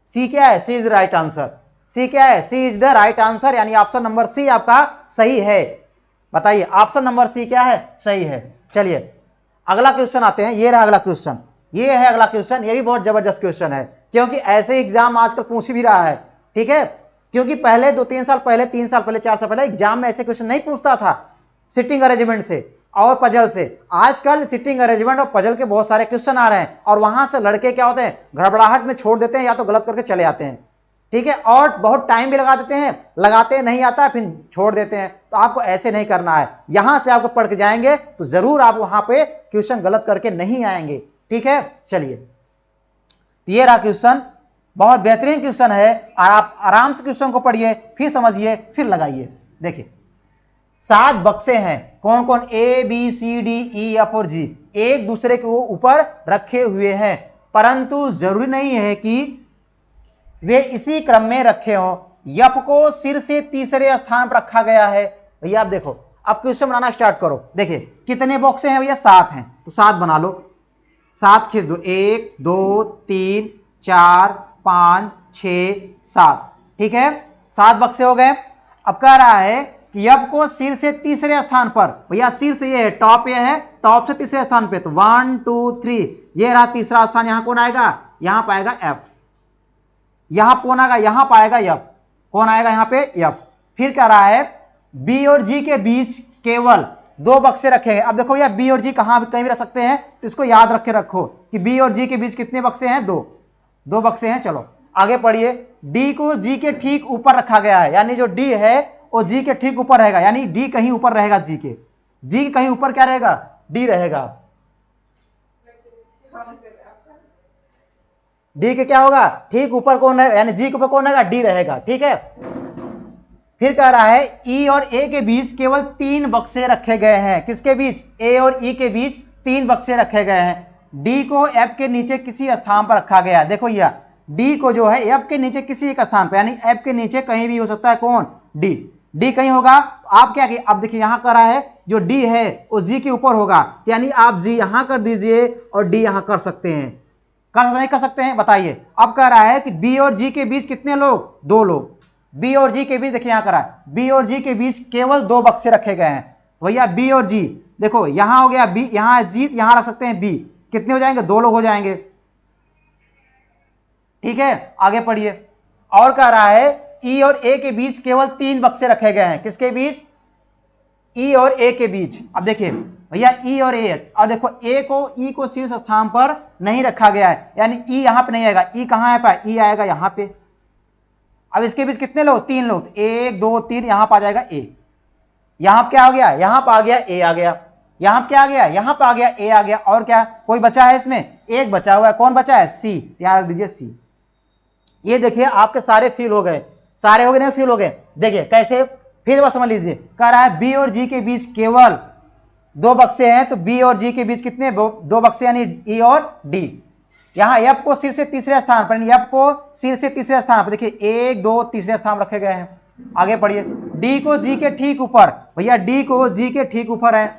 S1: सी क्या है? C is right answer. सी क्या है? C is the right answer, यानी ऑप्शन नंबर सी आपका सही है। बताइए ऑप्शन नंबर सी क्या है? सही है। चलिए अगला क्वेश्चन आते हैं, ये रहा अगला क्वेश्चन, ये है अगला क्वेश्चन, ये भी बहुत जबरदस्त क्वेश्चन है, क्योंकि ऐसे एग्जाम आजकल पूछ भी रहा है। ठीक है, क्योंकि पहले 2-3 साल पहले, 3 साल पहले, 4 साल पहले एग्जाम में ऐसे क्वेश्चन नहीं पूछता था सिटिंग अरेंजमेंट से और पजल से। आजकल सिटिंग अरेंजमेंट और पजल के बहुत सारे क्वेश्चन आ रहे हैं, और वहां से लड़के क्या होते हैं? घबराहट में छोड़ देते हैं, या तो गलत करके चले आते हैं। ठीक है, और बहुत टाइम भी लगा देते हैं, लगाते नहीं आता है, फिर छोड़ देते हैं। तो आपको ऐसे नहीं करना है, यहां से आपको पढ़ के जाएंगे तो जरूर आप वहां पे क्वेश्चन गलत करके नहीं आएंगे। ठीक है, चलिए तो ये रहा क्वेश्चन, बहुत बेहतरीन क्वेश्चन है, और आप आराम से क्वेश्चन को पढ़िए, फिर समझिए, फिर लगाइए। देखिए 7 बक्से हैं, कौन कौन? A B C D E F और जी, एक दूसरे के ऊपर रखे हुए हैं, परंतु जरूरी नहीं है कि वे इसी क्रम में रखे हो। यप को सिर से तीसरे स्थान पर रखा गया है। भैया आप देखो, अब क्वेश्चन बनाना स्टार्ट करो। देखिए कितने बॉक्से हैं भैया? 7 हैं, तो 7 बना लो, 7 खींच दो, 1 2 3 4 5 6 7। ठीक है, 7 बक्से हो गए। अब कह रहा है कि यप को सिर से तीसरे स्थान पर, भैया सिर से ये है, टॉप ये है, टॉप से तीसरे स्थान पे, तो 1 2 3, ये रहा तीसरा स्थान। यहां कौन आएगा? यहां पाएगा एफ। यहां कौन आएगा? यहां पाएगा एफ। कौन आएगा यहां पे? एफ। फिर कह रहा है बी और जी के बीच केवल 2 बक्से रखे हैं। अब देखो भैया बी और जी कहां कहीं भी रख सकते हैं, तो इसको याद रख के रखो कि बी और जी के बीच कितने बक्से हैं? 2 बक्से हैं। चलो आगे पढ़िए। डी को जी के ठीक ऊपर रखा गया है, यानी जो डी है वो जी के ठीक ऊपर रहेगा, यानी डी कहीं ऊपर रहेगा जी के। जी के कहीं ऊपर क्या रहेगा? डी रहेगा। डी के क्या होगा? ठीक ऊपर कौन है? यानी जी के ऊपर कौन रहेगा? डी रहेगा। ठीक है, फिर कह रहा है ई और ए के बीच केवल 3 बक्से रखे गए हैं। किसके बीच? ए और ई के बीच 3 बक्से रखे गए हैं। डी को एफ के नीचे किसी स्थान पर रखा गया। देखो यह डी को जो है एफ के नीचे किसी एक स्थान पर, यानी एफ के नीचे कहीं भी हो सकता है। कौन? डी। डी कहीं होगा तो आप क्या किए, अब देखिए यहां कर रहा है जो डी है वो जी के ऊपर होगा, यानी आप जी यहां कर दीजिए और डी यहां कर सकते हैं। कर सकते हैं, कर सकते हैं, बताइए। अब कह रहा है कि बी और जी के बीच कितने लोग? 2 लोग। बी और जी के बीच देखिए यहां करा है, बी और जी के बीच केवल 2 बक्से रखे गए हैं। तो भैया बी और जी, देखो यहां हो गया बी, यहां जी, यहां रख सकते हैं बी। कितने हो जाएंगे? 2 लोग हो जाएंगे। ठीक है, आगे पढ़िए। और कह रहा है ई और ए के बीच केवल 3 बक्से रखे गए हैं। किसके बीच? ई और ए के बीच। अब देखिए भैया ई और ए, और देखो ए को ई को शीर्ष स्थान पर नहीं रखा गया है, यानी ई यहां पे नहीं आएगा। ई कहां है? ई आएगा यहां पे। अब इसके बीच कितने लोग? 3 लोग। 1 2 3, यहां पर आ जाएगा ए। यहां पर क्या आ गया? यहां पर आ गया ए आ गया। यहां पर क्या आ गया? यहां पर आ गया ए आ गया। और क्या कोई बचा है इसमें? एक बचा हुआ है। कौन बचा है? सी। यहां रख दीजिए सी। ये देखिए आपके सारे फिल हो गए। सारे हो गए? नहीं फिल हो गए। देखिए कैसे, फिर बस समझ लीजिए। कह रहा है बी और जी के बीच केवल 2 बक्से हैं, तो बी और जी के बीच कितने? 2 बक्से, यानी ई और डी। यहां एफ को सिर से तीसरे स्थान पर, एफ को सिर से तीसरे स्थान पर, देखिए 1 2 तीसरे स्थान रखे गए हैं। आगे पढ़िए। डी को जी के ठीक ऊपर, भैया डी को जी के ठीक ऊपर है।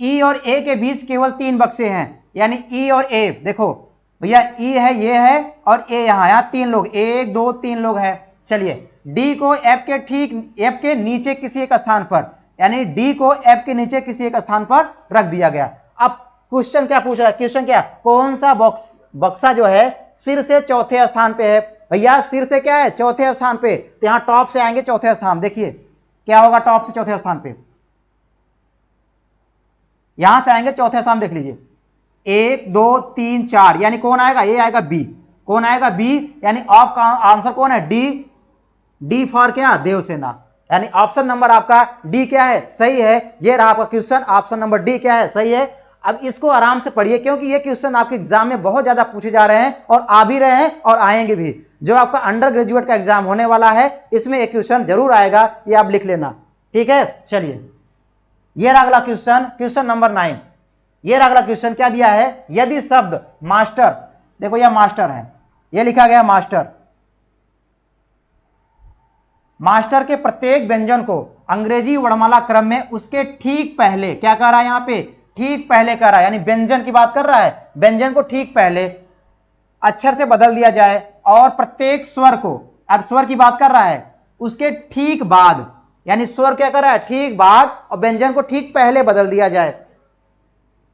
S1: ई और ए के बीच केवल 3 बक्से हैं, यानी ई और ए। देखो भैया ई है, ये है, और ए यहां 3 लोग, 1 2 3 लोग हैं। चलिए डी को एफ के ठीक, एफ के नीचे किसी एक स्थान पर, यानी डी को एफ के नीचे किसी एक स्थान पर रख दिया गया। अब क्वेश्चन क्या पूछ रहा है? क्वेश्चन क्या? कौन सा बक्सा जो है सिर से चौथे स्थान पे है? भैया सिर से क्या है? चौथे स्थान पे। तो यहां टॉप से आएंगे चौथे स्थान। देखिए क्या होगा टॉप से चौथे स्थान पे? यहां से आएंगे चौथे स्थान, देख लीजिए 1 2 3 4, यानी कौन आएगा? ये आएगा बी। कौन आएगा? बी। यानी आपका आंसर कौन है? डी। डी फॉर क्या? देवसेना। यानी ऑप्शन नंबर आपका डी क्या है? सही है। ये रहा आपका क्वेश्चन, ऑप्शन नंबर डी क्या है? सही है। अब इसको आराम से पढ़िए, क्योंकि ये क्वेश्चन आपके एग्जाम में बहुत ज्यादा पूछे जा रहे हैं, और आ भी रहे हैं और आएंगे भी। जो आपका अंडर ग्रेजुएट का एग्जाम होने वाला है, इसमें एक क्वेश्चन जरूर आएगा, ये आप लिख लेना। ठीक है, चलिए ये रहा अगला क्वेश्चन, क्वेश्चन नंबर 9। ये रहा अगला क्वेश्चन, क्या दिया है? यदि शब्द मास्टर, देखो यह मास्टर है, यह लिखा गया मास्टर। मास्टर के प्रत्येक व्यंजन को अंग्रेजी वर्णमाला क्रम में उसके ठीक पहले, क्या कर रहा है यहां पे? ठीक पहले कर रहा है, यानी व्यंजन की बात कर रहा है। व्यंजन को ठीक पहले अक्षर से बदल दिया जाए, और प्रत्येक स्वर को, अब स्वर की बात कर रहा है, उसके ठीक बाद, यानी स्वर क्या कर रहा है? ठीक बाद, और व्यंजन को ठीक पहले बदल दिया जाए।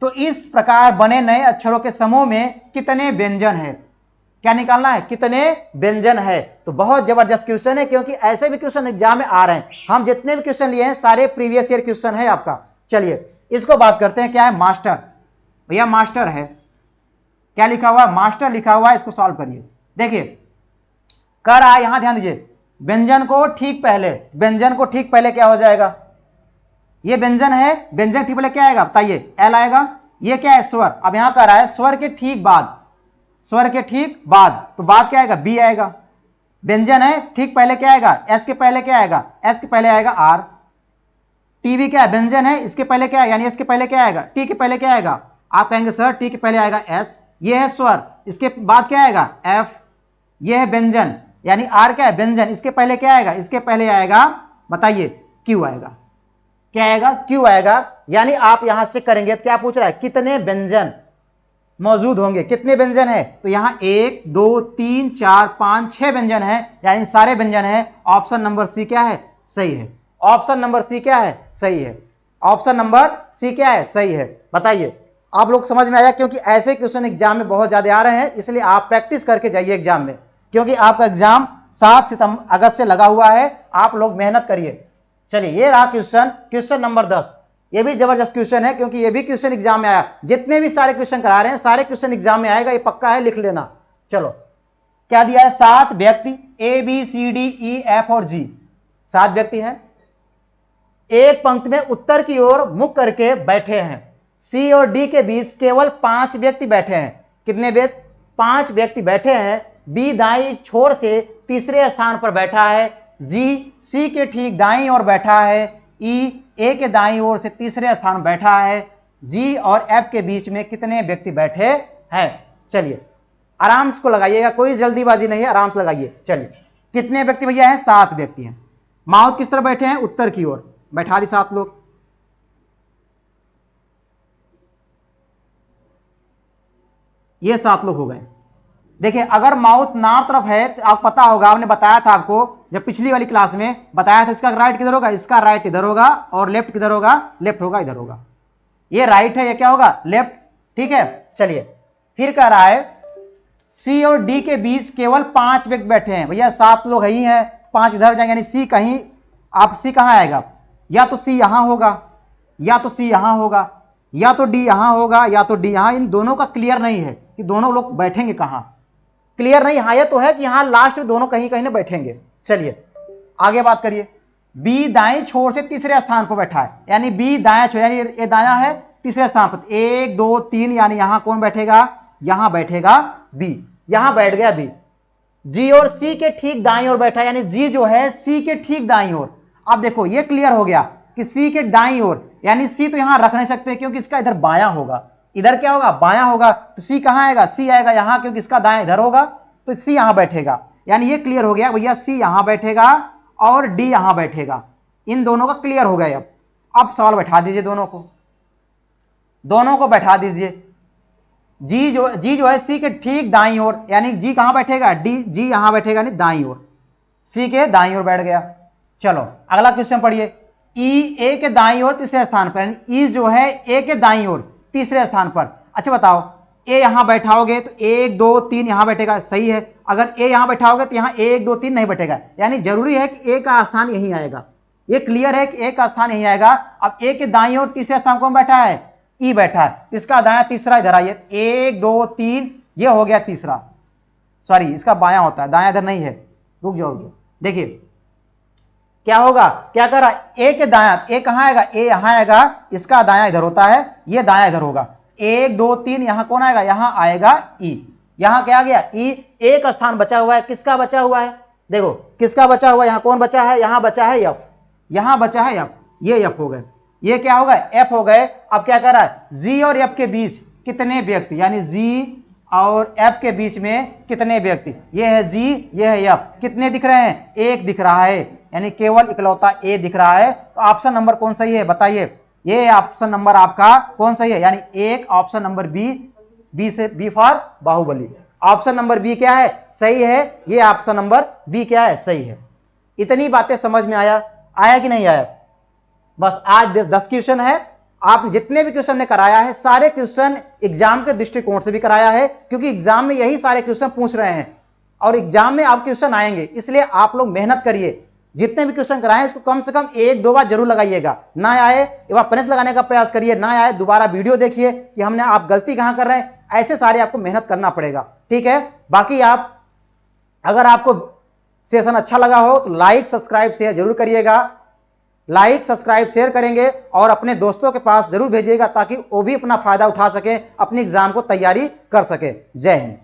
S1: तो इस प्रकार बने नए अक्षरों के समूह में कितने व्यंजन है? क्या निकालना है? कितने व्यंजन है। तो बहुत जबरदस्त क्वेश्चन है, क्योंकि ऐसे भी क्वेश्चन एग्जाम में आ रहे हैं। हम जितने भी क्वेश्चन लिए हैं सारे प्रीवियस ईयर क्वेश्चन है आपका। चलिए इसको बात करते हैं। क्या है? मास्टर। भैया मास्टर है, क्या लिखा हुआ? मास्टर लिखा हुआ है। इसको सॉल्व करिए। देखिए कर रहा है, यहां ध्यान दीजिए, व्यंजन को ठीक पहले, व्यंजन को ठीक पहले क्या हो जाएगा? ये व्यंजन है, व्यंजन ठीक पहले क्या आएगा? बताइए। एल आएगा। ये क्या है? स्वर। अब यहां कर रहा है स्वर के ठीक बाद, स्वर के ठीक बाद, तो बाद क्या आएगा? बी आएगा। व्यंजन है, ठीक पहले क्या आएगा? एस के पहले क्या आएगा? एस के पहले आएगा आर। टीवी क्या है? व्यंजन है, इसके पहले क्या है? यानी एस के पहले क्या आएगा? टी के पहले क्या आएगा? आप कहेंगे सर टी के पहले आएगा एस। ये है स्वर, इसके बाद क्या आएगा? एफ। ये है व्यंजन, यानी आर क्या है? व्यंजन, इसके पहले क्या आएगा? इसके पहले आएगा, बताइए, क्यू आएगा। क्या आएगा? क्यू आएगा। यानी आप यहां से चेक करेंगे तो क्या पूछ रहा है? कितने व्यंजन मौजूद होंगे? कितने व्यंजन है? तो यहां 1 2 3 4 5 6 व्यंजन है, यानी सारे व्यंजन है। ऑप्शन नंबर सी क्या है? सही है। ऑप्शन नंबर सी क्या है? सही है। ऑप्शन नंबर सी क्या है? सही है। बताइए आप लोग समझ में आया, क्योंकि ऐसे क्वेश्चन एग्जाम में बहुत ज्यादा आ रहे हैं, इसलिए आप प्रैक्टिस करके जाइए एग्जाम में, क्योंकि आपका एग्जाम 7 अगस्त से लगा हुआ है। आप लोग मेहनत करिए। चलिए ये रहा क्वेश्चन, क्वेश्चन नंबर 10। ये भी जबरदस्त क्वेश्चन है, क्योंकि ये भी क्वेश्चन एग्जाम में आया। जितने भी सारे क्वेश्चन करा रहे हैं सारे क्वेश्चन एग्जाम में आएगा, ये पक्का है, लिख लेना। चलो क्या दिया है? 7 व्यक्ति A B C D E F और जी, 7 व्यक्ति हैं, एक पंक्ति में उत्तर की ओर मुख करके बैठे हैं। सी और डी के बीच केवल 5 व्यक्ति बैठे हैं। कितने व्यक्ति? 5 व्यक्ति बैठे हैं। बी दाईं छोर से तीसरे स्थान पर बैठा है, जी सी के ठीक दाईं ओर बैठा है, ई ए के दाईं ओर से तीसरे स्थान बैठा है, जी और एफ के बीच में कितने व्यक्ति बैठे हैं। चलिए आराम से को लगाइएगा, कोई जल्दीबाजी नहीं है, आराम से लगाइए। चलिए कितने व्यक्ति भैया हैं? 7 व्यक्ति हैं। माउथ किस तरफ बैठे हैं? उत्तर की ओर। बैठा दी 7 लोग। ये 7 लोग हो गए। देखिए अगर माउथ नॉर्थ तरफ है तो आपको पता होगा, आपने बताया था आपको जब पिछली वाली क्लास में बताया था, इसका राइट किधर होगा? इसका राइट इधर होगा, और लेफ्ट किधर होगा? लेफ्ट होगा इधर होगा। ये राइट है, ये क्या होगा? लेफ्ट। ठीक है, चलिए फिर कह रहा है सी और डी के बीच केवल 5 व्यक्ति बैठे हैं। भैया 7 लोग ही हैं, 5 इधर जाएंगे, यानी सी कहीं, आप सी कहाँ आएगा? या तो सी यहां होगा, या तो सी यहां होगा, या तो डी यहां होगा, या तो डी यहां। इन दोनों का क्लियर नहीं है कि दोनों लोग बैठेंगे कहां। क्लियर नहीं, हाँ ये तो है कि यहां लास्ट में दोनों कहीं कहीं ना बैठेंगे। चलिए आगे बात करिए। बी दाएं छोर से तीसरे स्थान पर बैठा है, यानी बी दाएं छोर, यानी ये दाया है, तीसरे स्थान पर 1 2 3, यानी यहां कौन बैठेगा? यहां बैठेगा बी। यहां बैठ गया बी। जी और सी के ठीक दाईं ओर बैठा है, यानी जी जो है सी के ठीक दाईं ओर। अब देखो ये क्लियर हो गया कि सी के दाईं ओर, यानी सी तो यहां रख नहीं सकते क्योंकि इसका इधर बायां होगा। इधर क्या होगा? बायां होगा। तो सी कहां आएगा? सी आएगा यहां, क्योंकि इसका दायां इधर होगा, तो सी यहां बैठेगा। यानी ये क्लियर हो गया भैया, सी यहां बैठेगा और डी यहां बैठेगा। इन दोनों का क्लियर हो गया। अब सवाल बैठा दीजिए, दोनों को बैठा दीजिए। जी जो है सी के ठीक दाईं ओर, यानी जी कहां बैठेगा? डी, जी यहां बैठेगा, नहीं दाईं ओर, सी के दाईं ओर बैठ गया। चलो अगला क्वेश्चन पढ़िए। ई ए के दाईं ओर तीसरे स्थान पर, यानी ई जो है ए के दाईं ओर तीसरे स्थान पर। अच्छा बताओ, ए यहां बैठाओगे तो 1 2 3 यहां बैठेगा, सही है। अगर ए यहां बैठाओगे तो यहां 1 2 3 नहीं बैठेगा, यानी जरूरी है कि ए का स्थान यहीं आएगा। ये क्लियर है कि ए का स्थान यहीं आएगा। अब ए के दाईं ओर तीसरे स्थान कौन बैठा है? ई बैठा है। इसका दायां तीसरा इधर आइए, 1 2 3, ये हो गया तीसरा। सॉरी, इसका बायां होता है, दायां इधर नहीं है। रुक जाओ, देखिए क्या होगा, क्या कर रहा है? ए के दायां, ए कहां आएगा? ए यहां आएगा, इसका दायां इधर होता है, ये दायां इधर होगा। 1 2 3, यहां कौन आएगा? यहां आएगा ई। यहां क्या आ गया? ई। एक स्थान बचा हुआ है, किसका बचा हुआ है? देखो किसका बचा हुआ है? यहां कौन बचा है? यहां बचा है एफ, यहां बचा है एफ, ये एफ हो गए, ये क्या होगा? एफ हो गए। अब क्या कर रहा है? जी और एफ के बीच कितने व्यक्ति, यानी जी और एफ के बीच में कितने व्यक्ति? ये है जी, ये है एफ। कितने दिख रहे हैं? 1 दिख रहा है, यानी केवल इकलौता ए दिख रहा है। तो ऑप्शन नंबर कौन सही है बताइए? ये ऑप्शन नंबर आपका कौन सही है? यानी एक ऑप्शन नंबर बी, बी से B for Baahubali. Option number B क्या है? सही है। ये ऑप्शन नंबर बी क्या है? सही है। इतनी बातें समझ में आया कि नहीं आया? बस आज 10 क्वेश्चन है। आप जितने भी क्वेश्चन ने कराया है, सारे क्वेश्चन एग्जाम के दृष्टिकोण से भी कराया है, क्योंकि एग्जाम में यही सारे क्वेश्चन पूछ रहे हैं और एग्जाम में आप क्वेश्चन आएंगे। इसलिए आप लोग मेहनत करिए, जितने भी क्वेश्चन कराएं इसको कम से कम 1 2 बार जरूर लगाइएगा। ना आए एक बार पनिश लगाने का प्रयास करिए, ना आए दोबारा वीडियो देखिए कि हमने आप गलती कहां कर रहे हैं। ऐसे सारे आपको मेहनत करना पड़ेगा, ठीक है। बाकी आप अगर आपको सेशन अच्छा लगा हो तो लाइक सब्सक्राइब शेयर जरूर करिएगा। लाइक सब्सक्राइब शेयर करेंगे और अपने दोस्तों के पास जरूर भेजिएगा, ताकि वो भी अपना फायदा उठा सके, अपनी एग्जाम को तैयारी कर सके। जय हिंद।